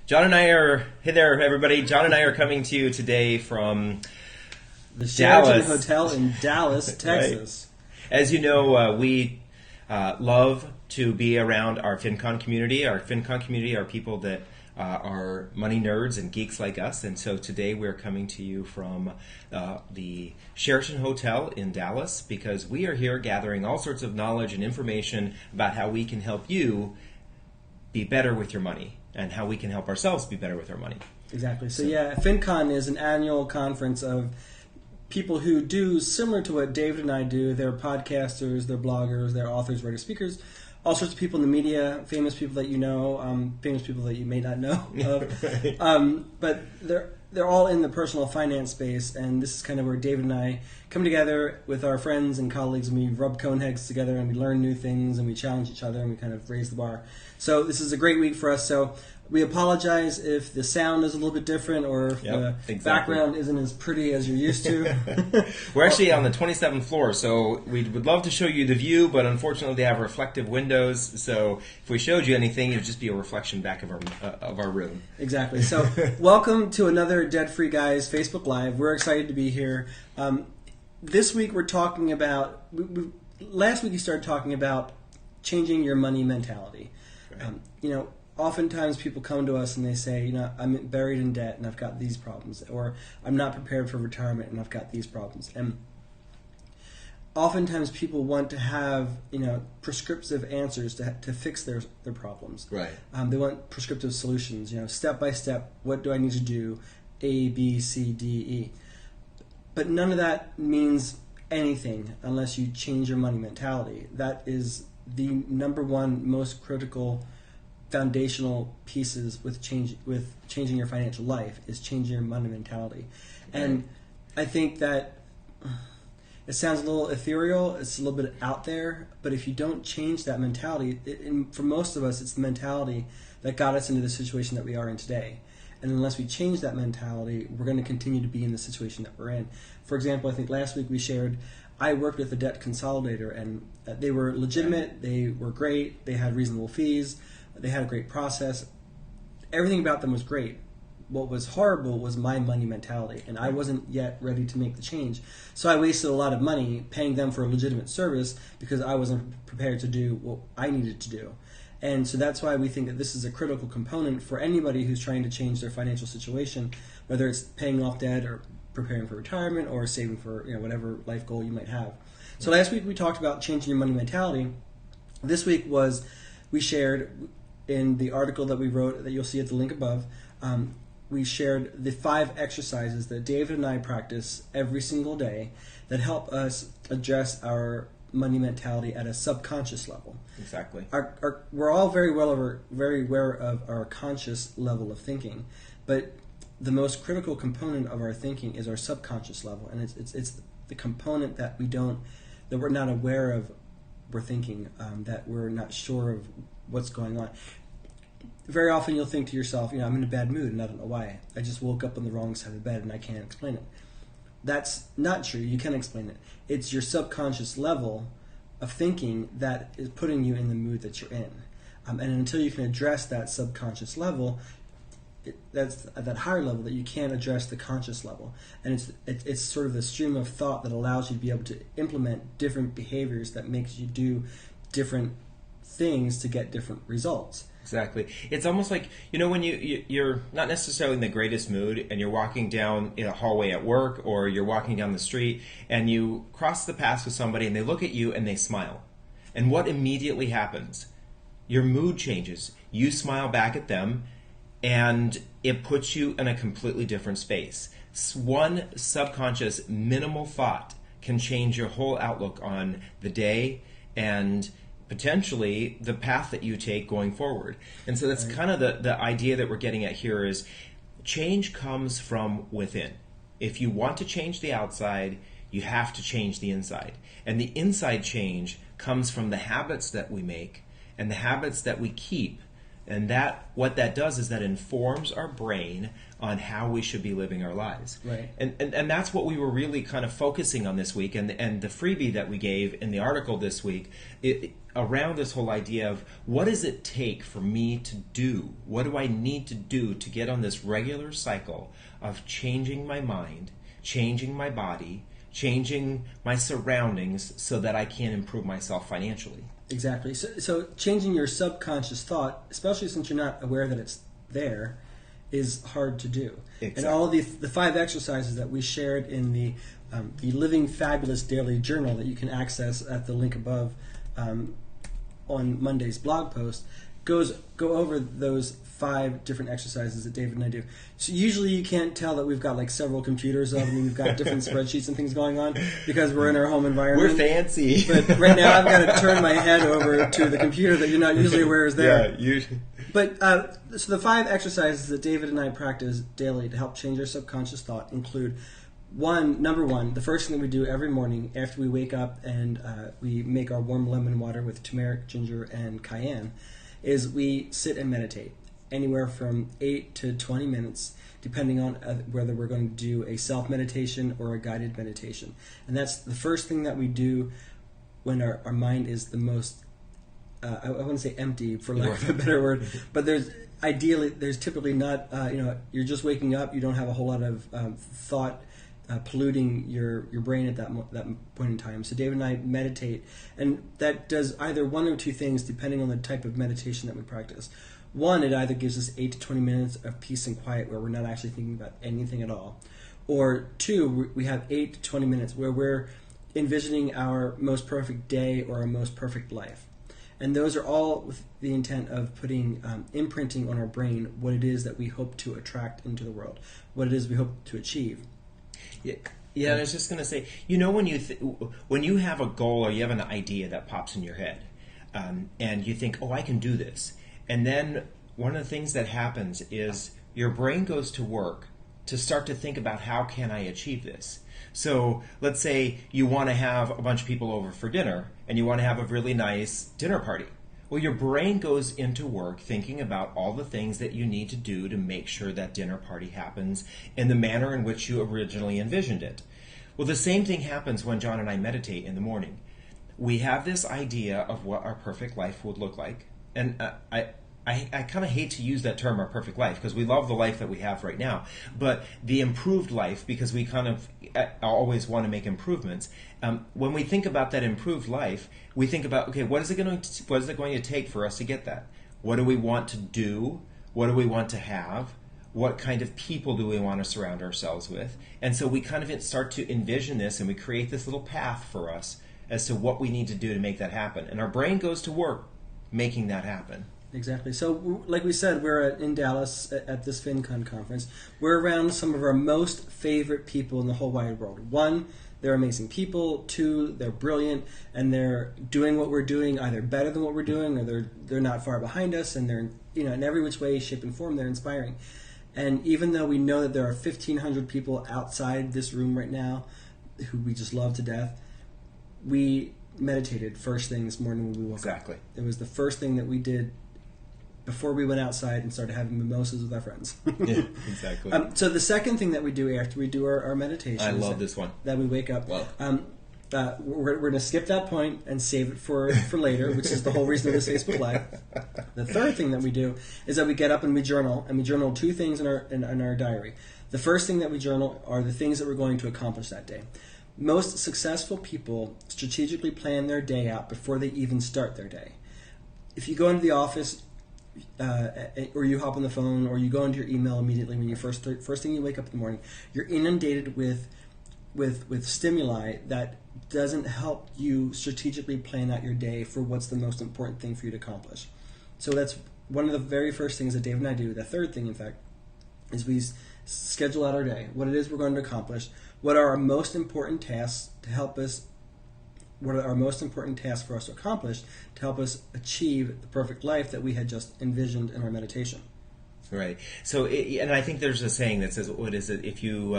John and I are, hey there everybody, John and I are coming to you today from the Sheraton Dallas. Hotel in Dallas, Texas. Right. As you know, we love to be around our FinCon community. Our FinCon community are people that are money nerds and geeks like us, and so today we're coming to you from the Sheraton Hotel in Dallas because we are here gathering all sorts of knowledge and information about how we can help you be better with your money and how we can help ourselves be better with our money. Exactly. So yeah, FinCon is an annual conference of people who do similar to what David and I do. They're podcasters, they're bloggers, they're authors, writers, speakers, all sorts of people in the media, famous people that you know, famous people that you may not know of. Right. But they're all in the personal finance space, and this is kind of where David and I come together with our friends and colleagues, and we rub cone heads together, and we learn new things, and we challenge each other, and we kind of raise the bar. So this is a great week for us. So we apologize if the sound is a little bit different or if the background isn't as pretty as you're used to. We're actually on the 27th floor, so we would love to show you the view, but unfortunately they have reflective windows, so if we showed you anything, it would just be a reflection back of our room. Exactly. So welcome to another Debt Free Guys Facebook Live. We're excited to be here. This week we're talking about, last week we started talking about changing your money mentality. Right. Oftentimes people come to us and they say, I'm buried in debt and I've got these problems, or I'm not prepared for retirement and I've got these problems. And oftentimes people want to have, prescriptive answers to fix their problems. Right. They want prescriptive solutions, step by step, what do I need to do, A, B, C, D, E. But none of that means anything unless you change your money mentality. That is the number one most critical foundational pieces with changing your financial life is changing your money mentality. And I think that it sounds a little ethereal, it's a little bit out there, but if you don't change that mentality, for most of us it's the mentality that got us into the situation that we are in today. And unless we change that mentality, we're going to continue to be in the situation that we're in. For example, I think last week we shared, I worked with a debt consolidator, and they were legitimate, they were great, they had reasonable fees, they had a great process. Everything about them was great. What was horrible was my money mentality, and I wasn't yet ready to make the change. So I wasted a lot of money paying them for a legitimate service because I wasn't prepared to do what I needed to do. And so that's why we think that this is a critical component for anybody who's trying to change their financial situation, whether it's paying off debt or preparing for retirement or saving for whatever life goal you might have. So last week we talked about changing your money mentality. This week we shared in the article that we wrote that you'll see at the link above, we shared the 5 exercises that David and I practice every single day that help us address our money mentality at a subconscious level. Exactly. We're all very aware of our conscious level of thinking, but the most critical component of our thinking is our subconscious level, and it's the component that we're not aware of. We're thinking that we're not sure of what's going on. Very often you'll think to yourself, I'm in a bad mood and I don't know why. I just woke up on the wrong side of the bed and I can't explain it. That's not true. You can explain it. It's your subconscious level of thinking that is putting you in the mood that you're in. And until you can address that subconscious level, that's at that higher level that you can't address the conscious level. And it's sort of the stream of thought that allows you to be able to implement different behaviors that makes you do different things to get different results. Exactly. It's almost like, when you're not necessarily in the greatest mood and you're walking down in a hallway at work or you're walking down the street and you cross the path with somebody and they look at you and they smile. And what immediately happens? Your mood changes. You smile back at them and it puts you in a completely different space. One subconscious minimal thought can change your whole outlook on the day and potentially the path that you take going forward. And so that's kind of the idea that we're getting at here is change comes from within. If you want to change the outside, you have to change the inside. And the inside change comes from the habits that we make and the habits that we keep And what that does is that informs our brain on how we should be living our lives. Right. And that's what we were really kind of focusing on this week. And the freebie that we gave in the article this week, around this whole idea of what does it take for me to do? What do I need to do to get on this regular cycle of changing my mind, changing my body, changing my surroundings so that I can improve myself financially? Exactly. So changing your subconscious thought, especially since you're not aware that it's there, is hard to do. Exactly. And all of the 5 exercises that we shared in the Living Fabulous Daily Journal that you can access at the link above on Monday's blog post go over those 5 different exercises that David and I do. So usually you can't tell that we've got like several computers up and we've got different spreadsheets and things going on because we're in our home environment. We're fancy. But right now I've got to turn my head over to the computer that you're not usually aware is there. Yeah, usually. But so the 5 exercises that David and I practice daily to help change our subconscious thought include number one, the first thing that we do every morning after we wake up and we make our warm lemon water with turmeric, ginger, and cayenne, is we sit and meditate anywhere from 8 to 20 minutes, depending on whether we're going to do a self-meditation or a guided meditation. And that's the first thing that we do when our mind is the most, I wouldn't say empty, for lack of a better word, but there's typically not, you're just waking up, you don't have a whole lot of thought polluting your brain at that point in time. So David and I meditate, and that does either one or two things depending on the type of meditation that we practice. One, it either gives us 8 to 20 minutes of peace and quiet where we're not actually thinking about anything at all. Or two, we have 8 to 20 minutes where we're envisioning our most perfect day or our most perfect life. And those are all with the intent of putting, imprinting on our brain what it is that we hope to attract into the world, what it is we hope to achieve. Yeah, I was just going to say, when you have a goal or you have an idea that pops in your head, and you think, oh, I can do this. And then one of the things that happens is your brain goes to work to start to think about how can I achieve this. So let's say you want to have a bunch of people over for dinner and you want to have a really nice dinner party. Well, your brain goes into work thinking about all the things that you need to do to make sure that dinner party happens in the manner in which you originally envisioned it. Well, the same thing happens when John and I meditate in the morning. We have this idea of what our perfect life would look like. And I kind of hate to use that term, our perfect life, because we love the life that we have right now. But the improved life, because we kind of always want to make improvements. When we think about that improved life, we think about, okay, what is it going to take for us to get that? What do we want to do? What do we want to have? What kind of people do we want to surround ourselves with? And so we kind of start to envision this, and we create this little path for us as to what we need to do to make that happen. And our brain goes to work making that happen. Exactly. So, like we said, we're in Dallas at this FinCon conference. We're around some of our most favorite people in the whole wide world. One, they're amazing people. Two, they're brilliant, and they're doing what we're doing either better than what we're doing, or they're not far behind us, and they're in every which way, shape, and form, they're inspiring. And even though we know that there are 1,500 people outside this room right now who we just love to death, we meditated first thing this morning when we woke up. Exactly. It was the first thing that we did before we went outside and started having mimosas with our friends. Yeah, exactly. So the second thing that we do after we do our meditation, I love this one. That we wake up. Well, we're going to skip that point and save it for later, which is the whole reason of this Facebook Live. The third thing that we do is that we get up and we journal 2 things in our diary. The first thing that we journal are the things that we're going to accomplish that day. Most successful people strategically plan their day out before they even start their day. If you go into the office, or you hop on the phone, or you go into your email immediately when you first thing you wake up in the morning, you're inundated with stimuli that doesn't help you strategically plan out your day for what's the most important thing for you to accomplish. So that's one of the very first things that Dave and I do. The third thing, in fact, is we schedule out our day, what it is we're going to accomplish, what are our most important tasks to help us. What are our most important tasks for us to accomplish to help us achieve the perfect life that we had just envisioned in our meditation? Right. So, and I think there's a saying that says, "What is it? If you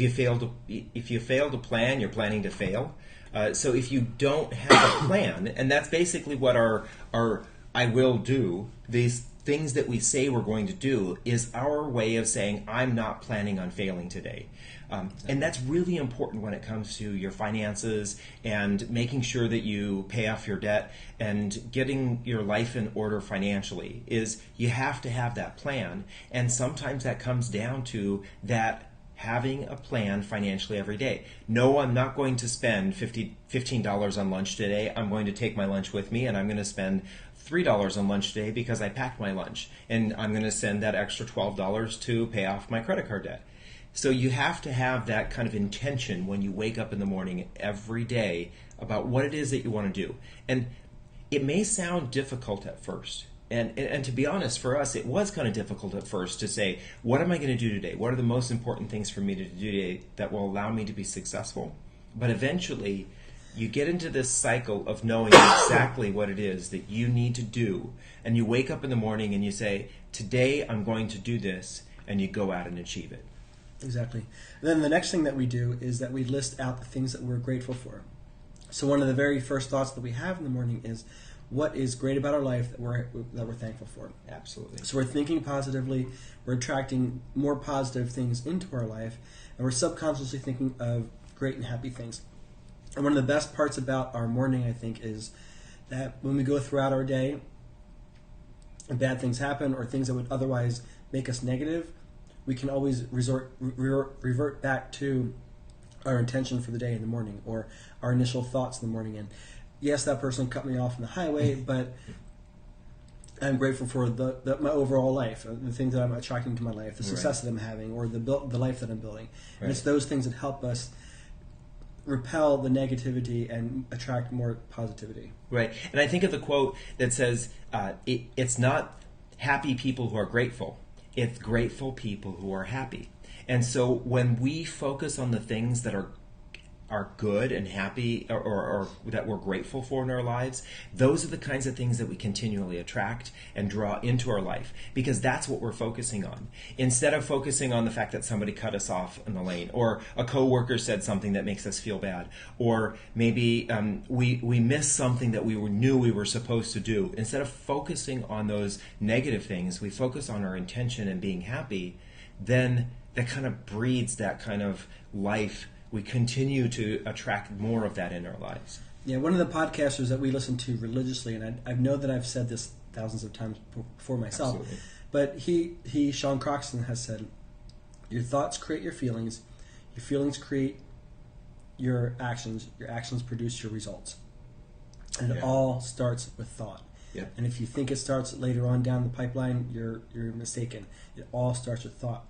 fail to plan, you're planning to fail." So, if you don't have a plan, and that's basically what our I will do, these things that we say we're going to do is our way of saying, I'm not planning on failing today. And that's really important when it comes to your finances and making sure that you pay off your debt and getting your life in order financially. Is you have to have that plan. And sometimes that comes down to that having a plan financially every day. No, I'm not going to spend $15 on lunch today. I'm going to take my lunch with me, and I'm going to spend $3 on lunch today because I packed my lunch. And I'm going to send that extra $12 to pay off my credit card debt. So you have to have that kind of intention when you wake up in the morning every day about what it is that you want to do. And it may sound difficult at first. And to be honest, for us, it was kind of difficult at first to say, what am I going to do today? What are the most important things for me to do today that will allow me to be successful? But eventually, you get into this cycle of knowing exactly what it is that you need to do. And you wake up in the morning and you say, today I'm going to do this, and you go out and achieve it. Exactly. And then the next thing that we do is that we list out the things that we're grateful for. So one of the very first thoughts that we have in the morning is, what is great about our life that we're thankful for? Absolutely. So we're thinking positively, we're attracting more positive things into our life, and we're subconsciously thinking of great and happy things. And one of the best parts about our morning, I think, is that when we go throughout our day and bad things happen or things that would otherwise make us negative, we can always revert back to our intention for the day in the morning or our initial thoughts in the morning. And yes, that person cut me off on the highway, but I'm grateful for my overall life, the things that I'm attracting to my life, the success that I'm having, or the life that I'm building. Right. And it's those things that help us repel the negativity and attract more positivity. Right. And I think of the quote that says, it's not happy people who are grateful. It's grateful people who are happy. And so when we focus on the things that are good and happy or that we're grateful for in our lives, those are the kinds of things that we continually attract and draw into our life, because that's what we're focusing on. Instead of focusing on the fact that somebody cut us off in the lane, or a coworker said something that makes us feel bad, or maybe we missed something that we knew we were supposed to do. Instead of focusing on those negative things, we focus on our intention and being happy, then that kind of breeds that kind of life. We continue to attract more of that in our lives. Yeah, one of the podcasters that we listen to religiously, and I know that I've said this thousands of times before myself, absolutely, but he, Sean Croxton, has said, your thoughts create your feelings create your actions produce your results. And it all starts with thought. Yeah. And if you think it starts later on down the pipeline, you're mistaken. It all starts with thought.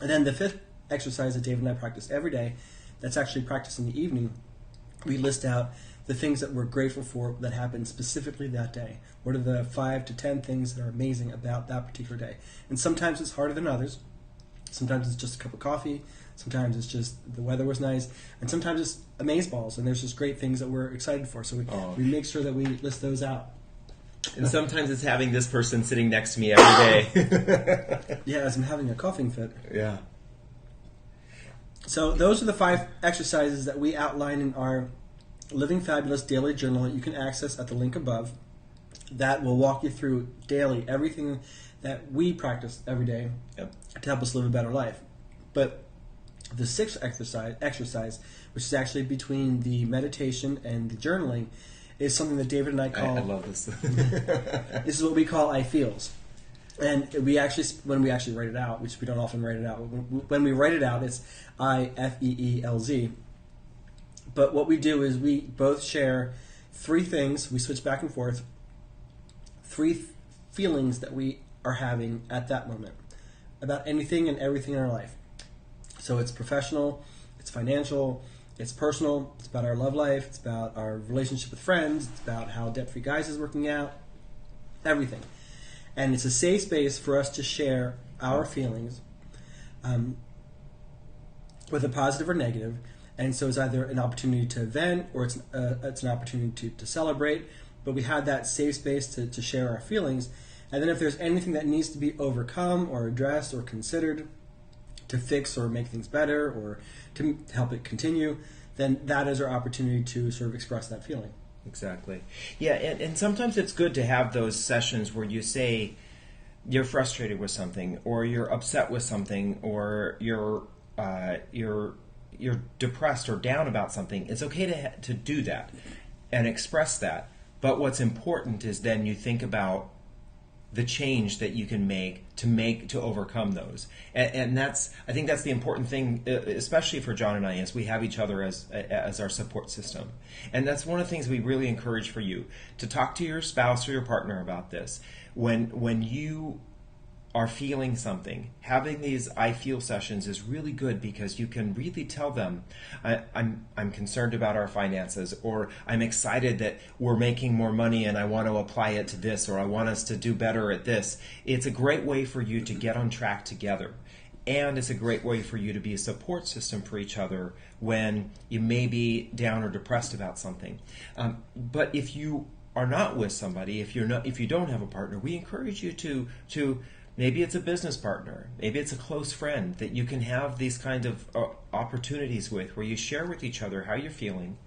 And then the fifth exercise that David and I practice every day, that's actually practiced in the evening, we list out the things that we're grateful for that happened specifically that day. What are the 5 to 10 things that are amazing about that particular day? And sometimes it's harder than others. Sometimes it's just a cup of coffee. Sometimes it's just the weather was nice. And sometimes it's amazeballs, and there's just great things that we're excited for. So we make sure that we list those out. And sometimes it's having this person sitting next to me every day. Yeah, as I'm having a coughing fit. Yeah. So those are the 5 exercises that we outline in our Living Fabulous daily journal that you can access at the link above. That will walk you through daily everything that we practice every day to help us live a better life. But the 6th exercise, which is actually between the meditation and the journaling, is something that David and I call... I love this. This is what we call I feels. And when we actually write it out, which we don't often write it out, when we write it out, it's IFEELZ. But what we do is we both share 3 things, we switch back and forth, 3 feelings that we are having at that moment about anything and everything in our life. So it's professional, it's financial, it's personal, it's about our love life, it's about our relationship with friends, it's about how Debt-Free Guys is working out, everything. And it's a safe space for us to share our feelings, whether positive or negative. And so it's either an opportunity to vent or it's an opportunity to celebrate. But we have that safe space to share our feelings. And then if there's anything that needs to be overcome or addressed or considered to fix or make things better or to help it continue, then that is our opportunity to sort of express that feeling. Exactly. Yeah, and sometimes it's good to have those sessions where you say, you're frustrated with something, or you're upset with something, or you're depressed or down about something, it's okay to do that and express that. But what's important is then you think about the change that you can make to overcome those, and I think that's the important thing, especially for John and I, as we have each other as our support system. And that's one of the things we really encourage for you, to talk to your spouse or your partner about this when you are feeling something. Having these I feel sessions is really good, because you can really tell them, I'm concerned about our finances, or I'm excited that we're making more money and I want to apply it to this, or I want us to do better at this. It's a great way for you to get on track together. And it's a great way for you to be a support system for each other when you may be down or depressed about something. But if you are not with somebody, if you don't have a partner, we encourage you to maybe it's a business partner, maybe it's a close friend that you can have these kind of opportunities with, where you share with each other how you're feeling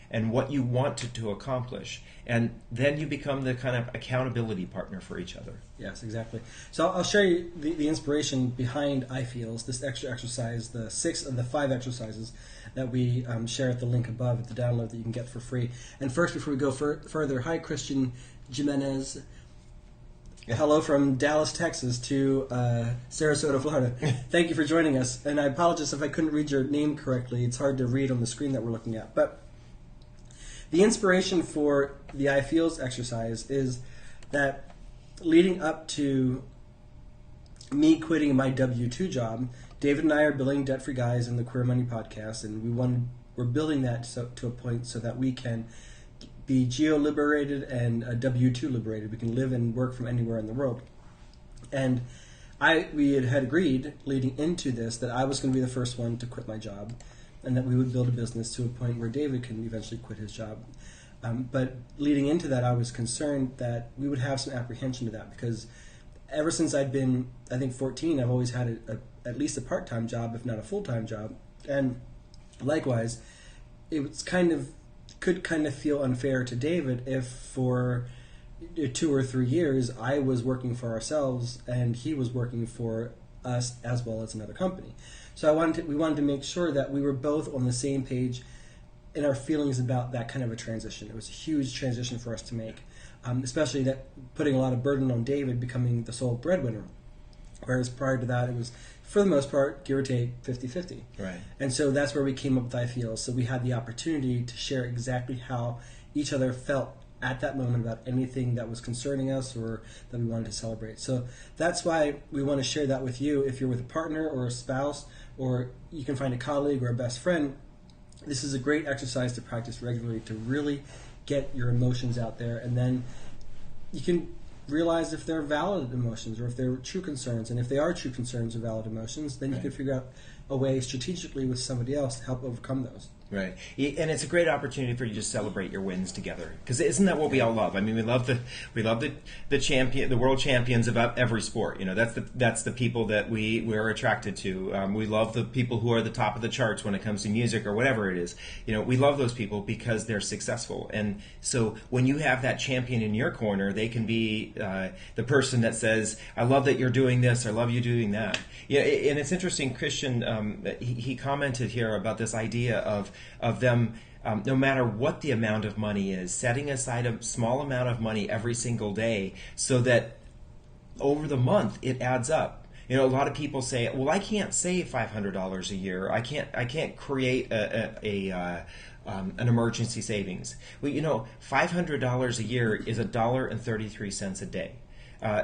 and what you want to accomplish. And then you become the kind of accountability partner for each other. Yes, exactly. So I'll share you the inspiration behind I Feels, this extra exercise, the 6 of the 5 exercises that we share at the link above at the download that you can get for free. And first, before we go further, hi, Christian Jimenez. Hello from Dallas, Texas to Sarasota, Florida. Thank you for joining us. And I apologize if I couldn't read your name correctly. It's hard to read on the screen that we're looking at. But the inspiration for the I Feels exercise is that leading up to me quitting my W-2 job, David and I are building Debt-Free Guys in the Queer Money podcast, and we're building that to a point so that we can be geo-liberated and W-2 liberated. We can live and work from anywhere in the world. And we had agreed leading into this that I was going to be the first one to quit my job, and that we would build a business to a point where David can eventually quit his job. But leading into that, I was concerned that we would have some apprehension to that, because ever since I'd been, I think, 14, I've always had at least a part-time job, if not a full-time job. And likewise, it was could feel unfair to David if for 2 or 3 years I was working for ourselves and he was working for us as well as another company. So we wanted to make sure that we were both on the same page in our feelings about that kind of a transition. It was a huge transition for us to make, especially that putting a lot of burden on David becoming the sole breadwinner, whereas prior to that it was, for the most part, give or take, 50-50. Right. And so that's where we came up with I Feel. So we had the opportunity to share exactly how each other felt at that moment about anything that was concerning us or that we wanted to celebrate. So that's why we want to share that with you. If you're with a partner or a spouse, or you can find a colleague or a best friend, this is a great exercise to practice regularly to really get your emotions out there, and then you can realize if they're valid emotions or if they're true concerns. And if they are true concerns or valid emotions, then you can figure out a way strategically with somebody else to help overcome those. Right, and it's a great opportunity for you to celebrate your wins together. Because isn't that what we all love? I mean, we love the champion, the world champions about every sport. You know, that's the people that we're attracted to. We love the people who are the top of the charts when it comes to music or whatever it is. You know, we love those people because they're successful. And so when you have that champion in your corner, they can be the person that says, "I love that you're doing this. I love you doing that." Yeah, and it's interesting. Christian, he commented here about this idea of them, no matter what the amount of money is, setting aside a small amount of money every single day so that over the month it adds up. You know, a lot of people say, "Well, I can't save $500 a year. I can't create an emergency savings." Well, you know, $500 a year is $1.33 a day.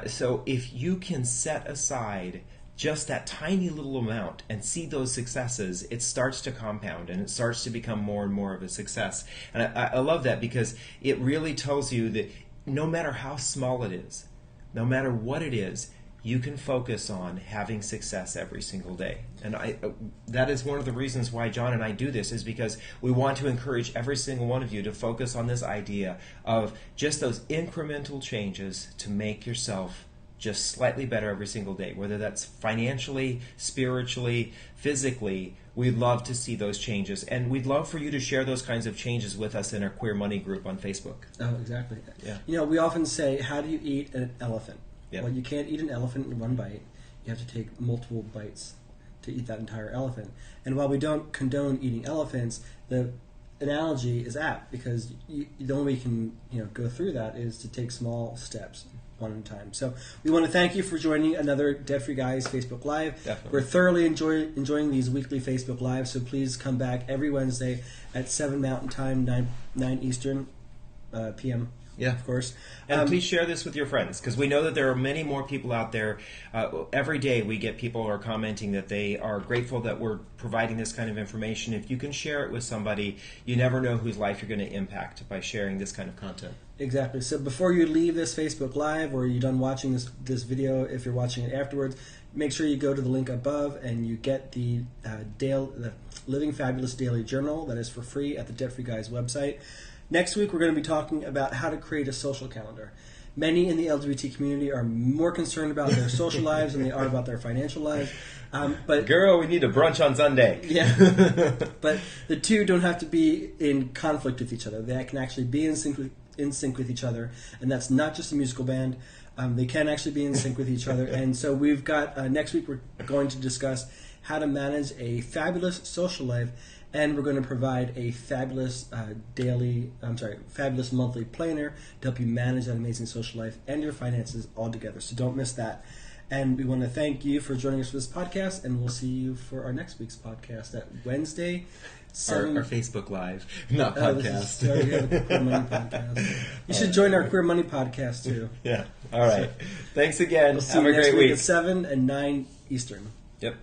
So if you can set aside just that tiny little amount and see those successes, it starts to compound and it starts to become more and more of a success. And I love that, because it really tells you that no matter how small it is, no matter what it is, you can focus on having success every single day. And that is one of the reasons why John and I do this, is because we want to encourage every single one of you to focus on this idea of just those incremental changes to make yourself just slightly better every single day, whether that's financially, spiritually, physically. We'd love to see those changes, and we'd love for you to share those kinds of changes with us in our Queer Money group on Facebook. Oh, exactly. Yeah. You know, we often say, how do you eat an elephant? Yeah. Well, you can't eat an elephant in one bite. You have to take multiple bites to eat that entire elephant. And while we don't condone eating elephants, the analogy is apt because the only way you can go through that is to take small steps one at a time. So we want to thank you for joining another Debt Free Guys Facebook Live. Definitely. We're thoroughly enjoying these weekly Facebook Lives, so please come back every Wednesday at 7 Mountain Time, 9 Eastern p.m. Yeah, of course. And please share this with your friends, because we know that there are many more people out there. Every day we get people who are commenting that they are grateful that we're providing this kind of information. If you can share it with somebody, you never know whose life you're going to impact by sharing this kind of content. Exactly. So before you leave this Facebook Live, or you're done watching this video, if you're watching it afterwards, make sure you go to the link above and you get the Living Fabulous Daily Journal that is for free at the Debt Free Guys website. Next week, we're going to be talking about how to create a social calendar. Many in the LGBT community are more concerned about their social lives than they are about their financial lives. But girl, we need a brunch on Sunday. Yeah, but the two don't have to be in conflict with each other. They can actually be in sync with each other, and that's not just a musical band. They can actually be in sync with each other. And so we've got next week we're going to discuss how to manage a fabulous social life. And we're going to provide a fabulous fabulous monthly planner to help you manage that amazing social life and your finances all together. So don't miss that. And we want to thank you for joining us for this podcast, and we'll see you for our next week's podcast at Wednesday. Our Facebook Live, not podcast. We have a Queer Money podcast. You should join our Queer Money podcast too. Yeah. All right. Thanks again. We'll see Have you a next great week week. at 7 and 9 Eastern. Yep.